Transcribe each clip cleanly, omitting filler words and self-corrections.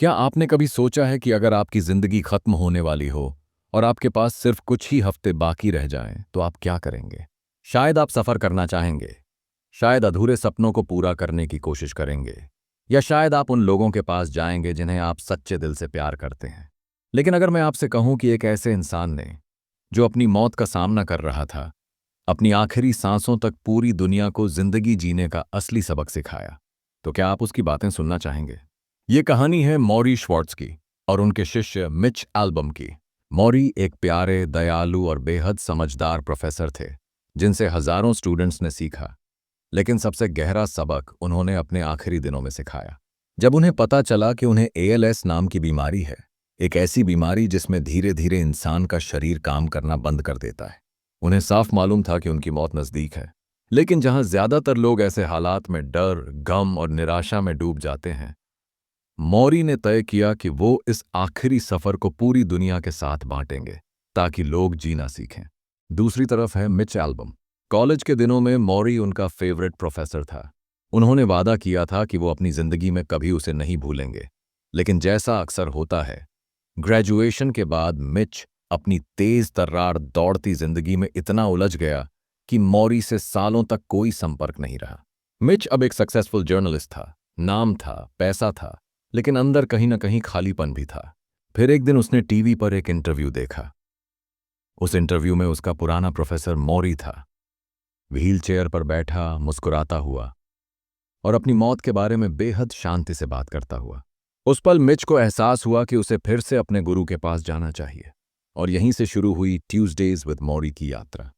क्या आपने कभी सोचा है कि अगर आपकी जिंदगी खत्म होने वाली हो और आपके पास सिर्फ कुछ ही हफ्ते बाकी रह जाएं, तो आप क्या करेंगे? शायद आप सफर करना चाहेंगे, शायद अधूरे सपनों को पूरा करने की कोशिश करेंगे, या शायद आप उन लोगों के पास जाएंगे जिन्हें आप सच्चे दिल से प्यार करते हैं। लेकिन अगर मैं आपसे कहूं कि एक ऐसे इंसान ने, जो अपनी मौत का सामना कर रहा था, अपनी आखिरी सांसों तक पूरी दुनिया को जिंदगी जीने का असली सबक सिखाया, तो क्या आप उसकी बातें सुनना चाहेंगे? ये कहानी है मॉरी श्वार्ट्ज की और उनके शिष्य मिच एल्बम की। मॉरी एक प्यारे, दयालु और बेहद समझदार प्रोफेसर थे, जिनसे हजारों स्टूडेंट्स ने सीखा। लेकिन सबसे गहरा सबक उन्होंने अपने आखिरी दिनों में सिखाया, जब उन्हें पता चला कि उन्हें एएलएस नाम की बीमारी है। एक ऐसी बीमारी जिसमें धीरे धीरे इंसान का शरीर काम करना बंद कर देता है। उन्हें साफ मालूम था कि उनकी मौत नज़दीक है, लेकिन जहां ज्यादातर लोग ऐसे हालात में डर, गम और निराशा में डूब जाते हैं, मौरी ने तय किया कि वो इस आखिरी सफर को पूरी दुनिया के साथ बांटेंगे, ताकि लोग जीना सीखें। दूसरी तरफ है मिच एल्बम। कॉलेज के दिनों में मौरी उनका फेवरेट प्रोफेसर था। उन्होंने वादा किया था कि वो अपनी जिंदगी में कभी उसे नहीं भूलेंगे। लेकिन जैसा अक्सर होता है, ग्रेजुएशन के बाद मिच अपनी तेज तर्रार दौड़ती जिंदगी में इतना उलझ गया कि मौरी से सालों तक कोई संपर्क नहीं रहा। मिच अब एक सक्सेसफुल जर्नलिस्ट था, नाम था, पैसा था, लेकिन अंदर कहीं ना कहीं खालीपन भी था। फिर एक दिन उसने टीवी पर एक इंटरव्यू देखा। उस इंटरव्यू में उसका पुराना प्रोफेसर मौरी था, व्हील चेयर पर बैठा, मुस्कुराता हुआ और अपनी मौत के बारे में बेहद शांति से बात करता हुआ। उस पल मिच को एहसास हुआ कि उसे फिर से अपने गुरु के पास जाना चाहिए, और यहीं से शुरू हुई ट्यूसडेज विद मौरी की यात्रा।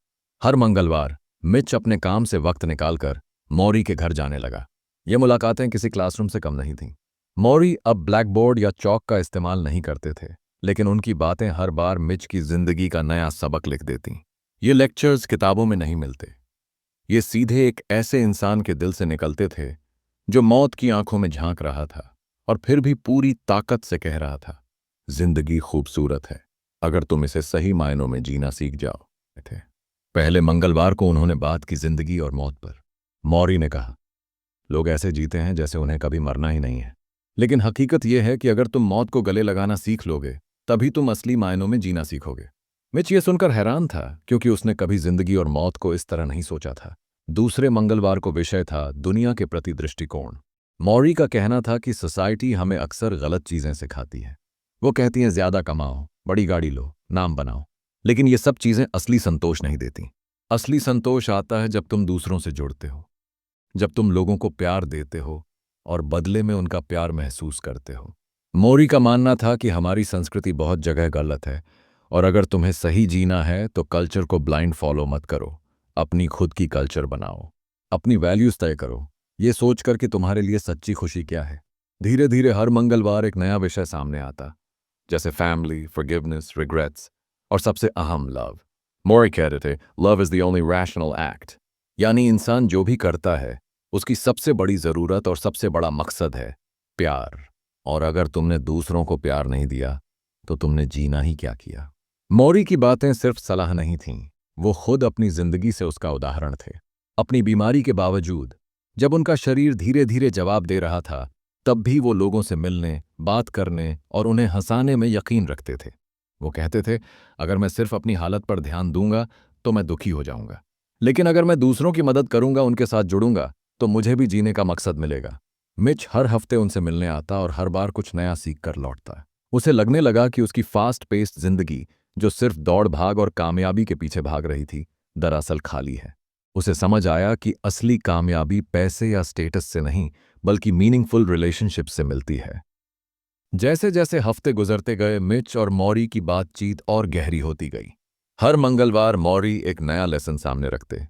हर मंगलवार मिच अपने काम से वक्त निकालकर मौरी के घर जाने लगा। ये मुलाकातें किसी क्लासरूम से कम नहीं थीं। मौरी अब ब्लैकबोर्ड या चौक का इस्तेमाल नहीं करते थे, लेकिन उनकी बातें हर बार मिच की जिंदगी का नया सबक लिख देती। ये लेक्चर्स किताबों में नहीं मिलते, ये सीधे एक ऐसे इंसान के दिल से निकलते थे, जो मौत की आंखों में झांक रहा था और फिर भी पूरी ताकत से कह रहा था, जिंदगी खूबसूरत है अगर तुम इसे सही मायनों में जीना सीख जाओ। थे पहले मंगलवार को उन्होंने बात की जिंदगी और मौत पर। मौरी ने कहा, लोग ऐसे जीते हैं जैसे उन्हें कभी मरना ही नहीं है, लेकिन हकीकत यह है कि अगर तुम मौत को गले लगाना सीख लोगे, तभी तुम असली मायनों में जीना सीखोगे। मिच ये सुनकर हैरान था, क्योंकि उसने कभी जिंदगी और मौत को इस तरह नहीं सोचा था। दूसरे मंगलवार को विषय था दुनिया के प्रति दृष्टिकोण। मौरी का कहना था कि सोसाइटी हमें अक्सर गलत चीजें सिखाती है। वो कहती हैं ज्यादा कमाओ, बड़ी गाड़ी लो, नाम बनाओ, लेकिन ये सब चीजें असली संतोष नहीं देती। असली संतोष आता है जब तुम दूसरों से जुड़ते हो, जब तुम लोगों को प्यार देते हो और बदले में उनका प्यार महसूस करते हो। मौरी का मानना था कि हमारी संस्कृति बहुत जगह गलत है, और अगर तुम्हें सही जीना है तो कल्चर को ब्लाइंड फॉलो मत करो, अपनी खुद की कल्चर बनाओ, अपनी वैल्यूज तय करो, ये सोचकर कि तुम्हारे लिए सच्ची खुशी क्या है। धीरे धीरे हर मंगलवार एक नया विषय सामने आता, जैसे फैमिली, फॉरगिवनेस, रिग्रेट्स और सबसे अहम लव। मौरी कहते थे, love is the only rational act, यानी इंसान जो भी करता है उसकी सबसे बड़ी जरूरत और सबसे बड़ा मकसद है प्यार। और अगर तुमने दूसरों को प्यार नहीं दिया तो तुमने जीना ही क्या किया। मौरी की बातें सिर्फ सलाह नहीं थीं, वो खुद अपनी जिंदगी से उसका उदाहरण थे। अपनी बीमारी के बावजूद, जब उनका शरीर धीरे धीरे जवाब दे रहा था, तब भी वो लोगों से मिलने, बात करने और उन्हें हंसाने में यकीन रखते थे। वो कहते थे, अगर मैं सिर्फ अपनी हालत पर ध्यान दूंगा तो मैं दुखी हो जाऊंगा, लेकिन अगर मैं दूसरों की मदद करूंगा, उनके साथ जुड़ूंगा, तो मुझे भी जीने का मकसद मिलेगा। मिच हर हफ्ते उनसे मिलने आता और हर बार कुछ नया सीख कर लौटता। उसे लगने लगा कि उसकी फास्ट पेस्ड जिंदगी, जो सिर्फ दौड़ भाग और कामयाबी के पीछे भाग रही थी, दरअसल खाली है। उसे समझ आया कि असली कामयाबी पैसे या स्टेटस से नहीं, बल्कि मीनिंगफुल रिलेशनशिप से मिलती है। जैसे जैसे हफ्ते गुजरते गए, मिच और मौरी की बातचीत और गहरी होती गई। हर मंगलवार मौरी एक नया लेसन सामने रखते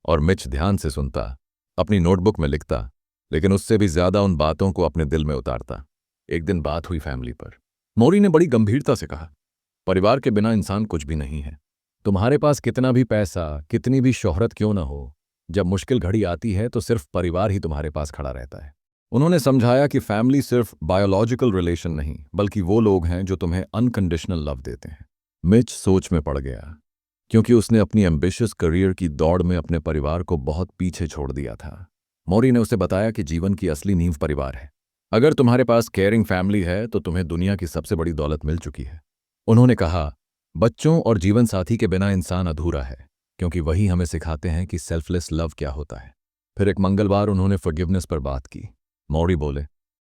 और मिच ध्यान से सुनता, अपनी नोटबुक में लिखता, लेकिन उससे भी ज्यादा उन बातों को अपने दिल में उतारता। एक दिन बात हुई फैमिली पर। मौरी ने बड़ी गंभीरता से कहा, परिवार के बिना इंसान कुछ भी नहीं है। तुम्हारे पास कितना भी पैसा, कितनी भी शोहरत क्यों ना हो, जब मुश्किल घड़ी आती है तो सिर्फ परिवार ही तुम्हारे पास खड़ा रहता है। उन्होंने समझाया कि फैमिली सिर्फ बायोलॉजिकल रिलेशन नहीं, बल्कि वो लोग हैं जो तुम्हें अनकंडीशनल लव देते हैं। मिच सोच में पड़ गया, क्योंकि उसने अपनी एम्बिशियस करियर की दौड़ में अपने परिवार को बहुत पीछे छोड़ दिया था। मौरी ने उसे बताया कि जीवन की असली नींव परिवार है। अगर तुम्हारे पास केयरिंग फैमिली है तो तुम्हें दुनिया की सबसे बड़ी दौलत मिल चुकी है। उन्होंने कहा, बच्चों और जीवन साथी के बिना इंसान अधूरा है, क्योंकि वही हमें सिखाते हैं कि सेल्फलेस लव क्या होता है। फिर एक मंगलवार उन्होंने फॉरगिवनेस पर बात की। मौरी बोले,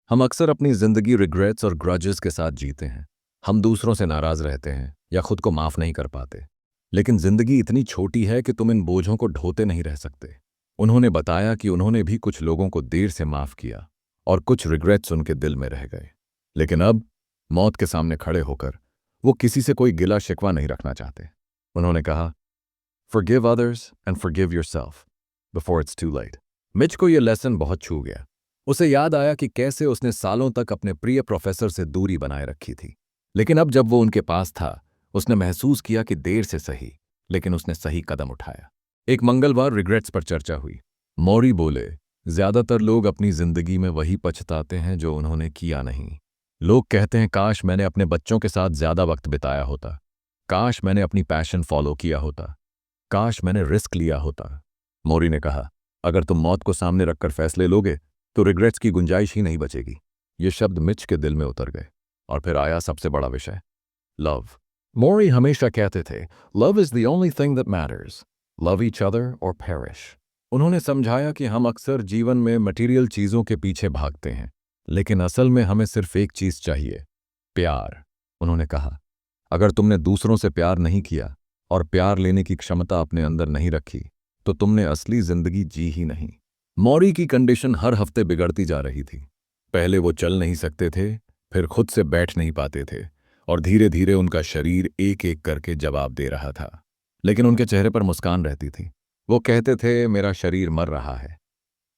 हम अक्सर अपनी जिंदगी रिग्रेट्स और ग्रजेस के साथ जीते हैं। हम दूसरों से नाराज रहते हैं या खुद को माफ नहीं कर पाते। लेकिन जिंदगी इतनी छोटी है कि तुम इन बोझों को ढोते नहीं रह सकते। उन्होंने बताया कि उन्होंने भी कुछ लोगों को देर से माफ किया और कुछ रिग्रेट्स उनके दिल में रह गए। लेकिन अब मौत के सामने खड़े होकर वो किसी से कोई गिला शिकवा नहीं रखना चाहते। उन्होंने कहा, forgive others and forgive yourself before it's too late. Mitch को यह लेसन बहुत छू गया। उसे याद आया कि कैसे उसने सालों तक अपने प्रिय प्रोफेसर से दूरी बनाए रखी थी। लेकिन अब जब वो उनके पास था, उसने महसूस किया कि देर से सही, लेकिन उसने सही कदम उठाया। एक मंगलवार रिग्रेट्स पर चर्चा हुई। मौरी बोले, ज्यादातर लोग अपनी जिंदगी में वही पछताते हैं जो उन्होंने किया नहीं। लोग कहते हैं, काश मैंने अपने बच्चों के साथ ज्यादा वक्त बिताया होता, काश मैंने अपनी पैशन फॉलो किया होता, काश मैंने रिस्क लिया होता। मौरी ने कहा, अगर तुम मौत को सामने रखकर फैसले लोगे तो रिग्रेट्स की गुंजाइश ही नहीं बचेगी। ये शब्द मिच के दिल में उतर गए। और फिर आया सबसे बड़ा विषय, लव। मौरी हमेशा कहते थे, love is the only thing that matters, love each other और पेरिश। उन्होंने समझाया कि हम अक्सर जीवन में मटेरियल चीजों के पीछे भागते हैं, लेकिन असल में हमें सिर्फ एक चीज चाहिए, प्यार। उन्होंने कहा, अगर तुमने दूसरों से प्यार नहीं किया और प्यार लेने की क्षमता अपने अंदर नहीं रखी तो तुमने असली जिंदगी जी ही नहीं। मौरी की कंडीशन हर हफ्ते बिगड़ती जा रही थी। पहले वो चल नहीं सकते थे, फिर खुद से बैठ नहीं पाते थे, और धीरे धीरे उनका शरीर एक एक करके जवाब दे रहा था। लेकिन उनके चेहरे पर मुस्कान रहती थी। वो कहते थे, मेरा शरीर मर रहा है,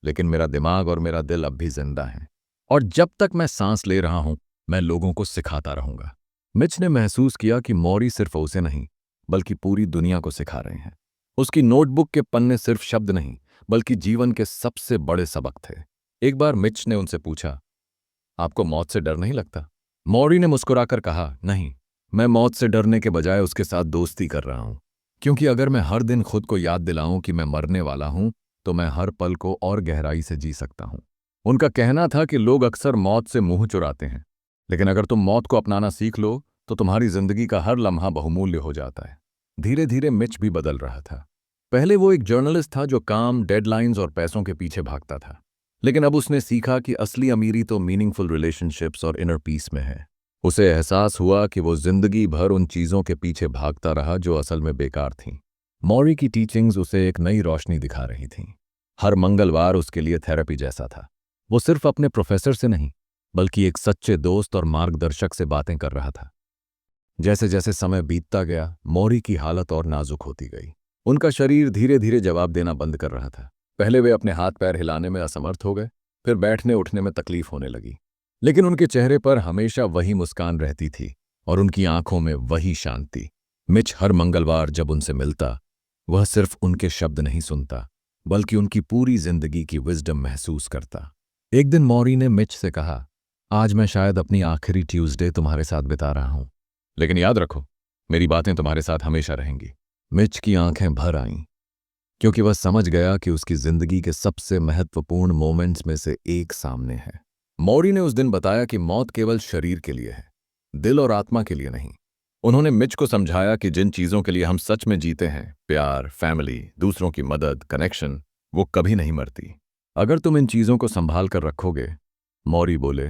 लेकिन मेरा दिमाग और मेरा दिल अब भी जिंदा है, और जब तक मैं सांस ले रहा हूं मैं लोगों को सिखाता रहूंगा। मिच ने महसूस किया कि मौरी सिर्फ उसे नहीं बल्कि पूरी दुनिया को सिखा रहे हैं। उसकी नोटबुक के पन्ने सिर्फ शब्द नहीं बल्कि जीवन के सबसे बड़े सबक थे। एक बार मिच ने उनसे पूछा, आपको मौत से डर नहीं लगता? मौरी ने मुस्कुराकर कहा, नहीं, मैं मौत से डरने के बजाय उसके साथ दोस्ती कर रहा हूं, क्योंकि अगर मैं हर दिन खुद को याद दिलाऊं कि मैं मरने वाला हूं तो मैं हर पल को और गहराई से जी सकता हूं। उनका कहना था कि लोग अक्सर मौत से मुंह चुराते हैं, लेकिन अगर तुम मौत को अपनाना सीख लो तो तुम्हारी जिंदगी का हर लम्हा बहुमूल्य हो जाता है। धीरे धीरे मिच भी बदल रहा था। पहले वो एक जर्नलिस्ट था जो काम, डेडलाइंस और पैसों के पीछे भागता था, लेकिन अब उसने सीखा कि असली अमीरी तो मीनिंगफुल रिलेशनशिप्स और इनर पीस में है। उसे एहसास हुआ कि वो जिंदगी भर उन चीजों के पीछे भागता रहा जो असल में बेकार थीं। मौरी की टीचिंग्स उसे एक नई रोशनी दिखा रही थीं। हर मंगलवार उसके लिए थेरेपी जैसा था। वो सिर्फ अपने प्रोफेसर से नहीं बल्कि एक सच्चे दोस्त और मार्गदर्शक से बातें कर रहा था। जैसे जैसे समय बीतता गया, मौरी की हालत और नाजुक होती गई। उनका शरीर धीरे धीरे जवाब देना बंद कर रहा था। पहले वे अपने हाथ पैर हिलाने में असमर्थ हो गए, फिर बैठने उठने में तकलीफ होने लगी, लेकिन उनके चेहरे पर हमेशा वही मुस्कान रहती थी और उनकी आंखों में वही शांति। मिच हर मंगलवार जब उनसे मिलता, वह सिर्फ उनके शब्द नहीं सुनता बल्कि उनकी पूरी जिंदगी की विजडम महसूस करता। एक दिन मौरी ने मिच से कहा, आज मैं शायद अपनी आखिरी ट्यूसडे तुम्हारे साथ बिता रहा हूं, लेकिन याद रखो, मेरी बातें तुम्हारे साथ हमेशा रहेंगी। मिच की आंखें भर आईं, क्योंकि वह समझ गया कि उसकी जिंदगी के सबसे महत्वपूर्ण मोमेंट्स में से एक सामने है। मौरी ने उस दिन बताया कि मौत केवल शरीर के लिए है, दिल और आत्मा के लिए नहीं। उन्होंने मिच को समझाया कि जिन चीजों के लिए हम सच में जीते हैं, प्यार, फैमिली, दूसरों की मदद, कनेक्शन, वो कभी नहीं मरती। अगर तुम इन चीजों को संभाल कर रखोगे, मौरी बोले,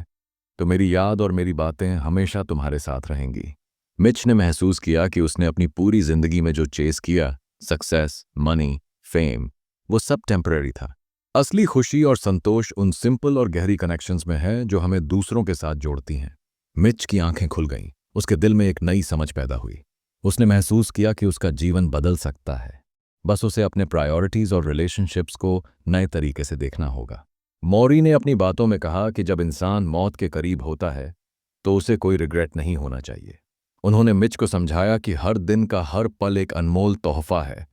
तो मेरी याद और मेरी बातें हमेशा तुम्हारे साथ रहेंगी। मिच ने महसूस किया कि उसने अपनी पूरी जिंदगी में जो चेस किया, सक्सेस, मनी, फेम, वो सब टेम्पररी था। असली खुशी और संतोष उन सिंपल और गहरी कनेक्शंस में है जो हमें दूसरों के साथ जोड़ती हैं। मिच की आंखें खुल गईं। उसके दिल में एक नई समझ पैदा हुई। उसने महसूस किया कि उसका जीवन बदल सकता है, बस उसे अपने प्रायोरिटीज और रिलेशनशिप्स को नए तरीके से देखना होगा। मौरी ने अपनी बातों में कहा कि जब इंसान मौत के करीब होता है तो उसे कोई रिग्रेट नहीं होना चाहिए। उन्होंने मिच को समझाया कि हर दिन का हर पल एक अनमोल तोहफा है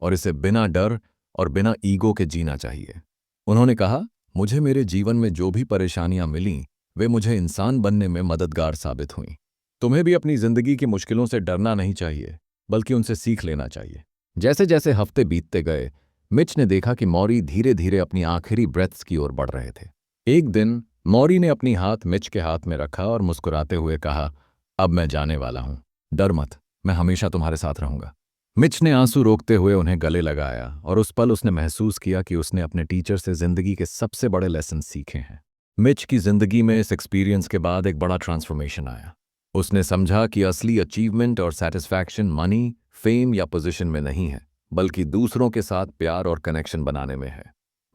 और इसे बिना डर और बिना ईगो के जीना चाहिए। उन्होंने कहा, मुझे मेरे जीवन में जो भी परेशानियां मिलीं, वे मुझे इंसान बनने में मददगार साबित हुईं। तुम्हें भी अपनी जिंदगी की मुश्किलों से डरना नहीं चाहिए, बल्कि उनसे सीख लेना चाहिए। जैसे जैसे हफ्ते बीतते गए, मिच ने देखा कि मौरी धीरे धीरे अपनी आखिरी ब्रेथ्स की ओर बढ़ रहे थे। एक दिन मौरी ने अपनी हाथ मिच के हाथ में रखा और मुस्कुराते हुए कहा, अब मैं जाने वाला हूं। डर मत, मैं हमेशा तुम्हारे साथ रहूंगा। मिच ने आंसू रोकते हुए उन्हें गले लगाया और उस पल उसने महसूस किया कि उसने अपने टीचर से जिंदगी के सबसे बड़े लेसन सीखे हैं। मिच की जिंदगी में इस एक्सपीरियंस के बाद एक बड़ा ट्रांसफॉर्मेशन आया। उसने समझा कि असली अचीवमेंट और सेटिस्फैक्शन मनी, फेम या पोजीशन में नहीं है, बल्कि दूसरों के साथ प्यार और कनेक्शन बनाने में है।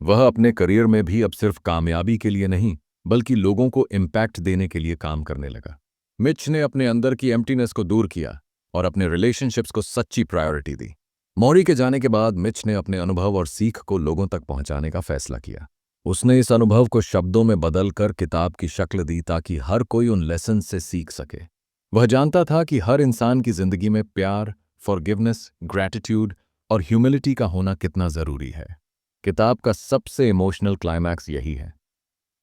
वह अपने करियर में भी अब सिर्फ कामयाबी के लिए नहीं, बल्कि लोगों को इम्पैक्ट देने के लिए काम करने लगा। मिच ने अपने अंदर की एम्प्टीनेस को दूर किया और अपने रिलेशनशिप्स को सच्ची प्रायोरिटी दी। मौरी के जाने के बाद मिच ने अपने अनुभव और सीख को लोगों तक पहुंचाने का फैसला किया। उसने इस अनुभव को शब्दों में बदलकर किताब की शक्ल दी ताकि हर कोई उन लेसन से सीख सके। वह जानता था कि हर इंसान की जिंदगी में प्यार, फॉरगिवनेस, ग्रैटिट्यूड और ह्यूमिलिटी का होना कितना जरूरी है। किताब का सबसे इमोशनल क्लाइमैक्स यही है,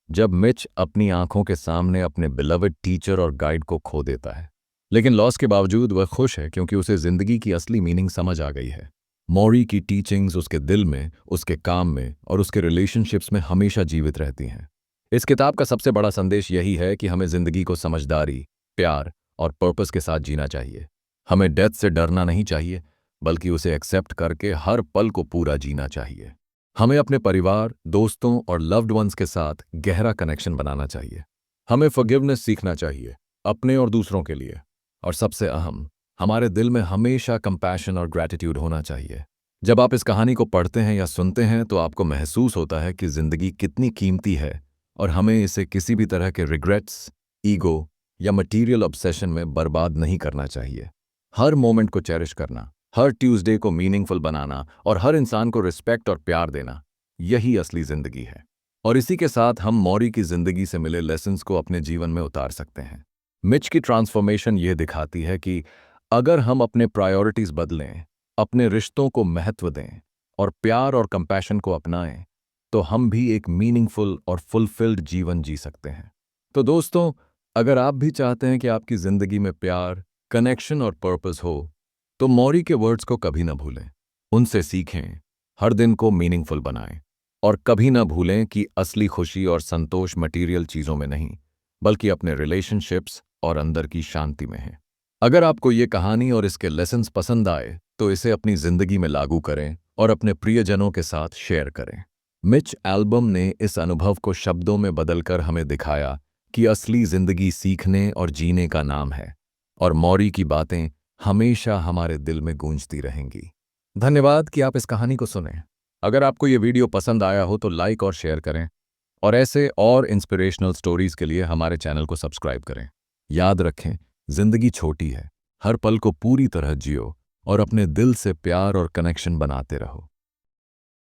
जब मिच अपनी आंखों के सामने अपने बिलवड टीचर और गाइड को खो देता है। लेकिन लॉस के बावजूद वह खुश है क्योंकि उसे जिंदगी की असली मीनिंग समझ आ गई है। मौरी की टीचिंग्स उसके दिल में, उसके काम में और उसके रिलेशनशिप्स में हमेशा जीवित रहती हैं। इस किताब का सबसे बड़ा संदेश यही है कि हमें जिंदगी को समझदारी, प्यार और पर्पस के साथ जीना चाहिए। हमें डेथ से डरना नहीं चाहिए, बल्कि उसे एक्सेप्ट करके हर पल को पूरा जीना चाहिए। हमें अपने परिवार, दोस्तों और लव्ड वंस के साथ गहरा कनेक्शन बनाना चाहिए। हमें फॉरगिवनेस सीखना चाहिए, अपने और दूसरों के लिए। और सबसे अहम, हमारे दिल में हमेशा कंपैशन और ग्रैटिट्यूड होना चाहिए। जब आप इस कहानी को पढ़ते हैं या सुनते हैं तो आपको महसूस होता है कि जिंदगी कितनी कीमती है और हमें इसे किसी भी तरह के रिग्रेट्स, ईगो या मटेरियल ऑब्सेशन में बर्बाद नहीं करना चाहिए। हर मोमेंट को चेरिश करना, हर ट्यूसडे को मीनिंगफुल बनाना और हर इंसान को रिस्पेक्ट और प्यार देना, यही असली जिंदगी है। और इसी के साथ हम मौरी की जिंदगी से मिले लेसन्स को अपने जीवन में उतार सकते हैं। मिच की ट्रांसफॉर्मेशन ये दिखाती है कि अगर हम अपने प्रायोरिटीज बदलें, अपने रिश्तों को महत्व दें और प्यार और कंपैशन को अपनाएं, तो हम भी एक मीनिंगफुल और फुलफिल्ड जीवन जी सकते हैं। तो दोस्तों, अगर आप भी चाहते हैं कि आपकी जिंदगी में प्यार, कनेक्शन और पर्पस हो, तो मौरी के वर्ड्स को कभी ना भूलें। उनसे सीखें, हर दिन को मीनिंगफुल बनाएं और कभी ना भूलें कि असली खुशी और संतोष मटेरियल चीज़ों में नहीं, बल्कि अपने रिलेशनशिप्स और अंदर की शांति में है। अगर आपको ये कहानी और इसके लेसन्स पसंद आए तो इसे अपनी जिंदगी में लागू करें और अपने प्रियजनों के साथ शेयर करें। मिच एल्बम ने इस अनुभव को शब्दों में बदलकर हमें दिखाया कि असली जिंदगी सीखने और जीने का नाम है, और मौरी की बातें हमेशा हमारे दिल में गूंजती रहेंगी। धन्यवाद कि आप इस कहानी को सुने। अगर आपको ये वीडियो पसंद आया हो तो लाइक और शेयर करें, और ऐसे और इंस्पिरेशनल स्टोरीज के लिए हमारे चैनल को सब्सक्राइब करें। याद रखें, जिंदगी छोटी है, हर पल को पूरी तरह जियो और अपने दिल से प्यार और कनेक्शन बनाते रहो।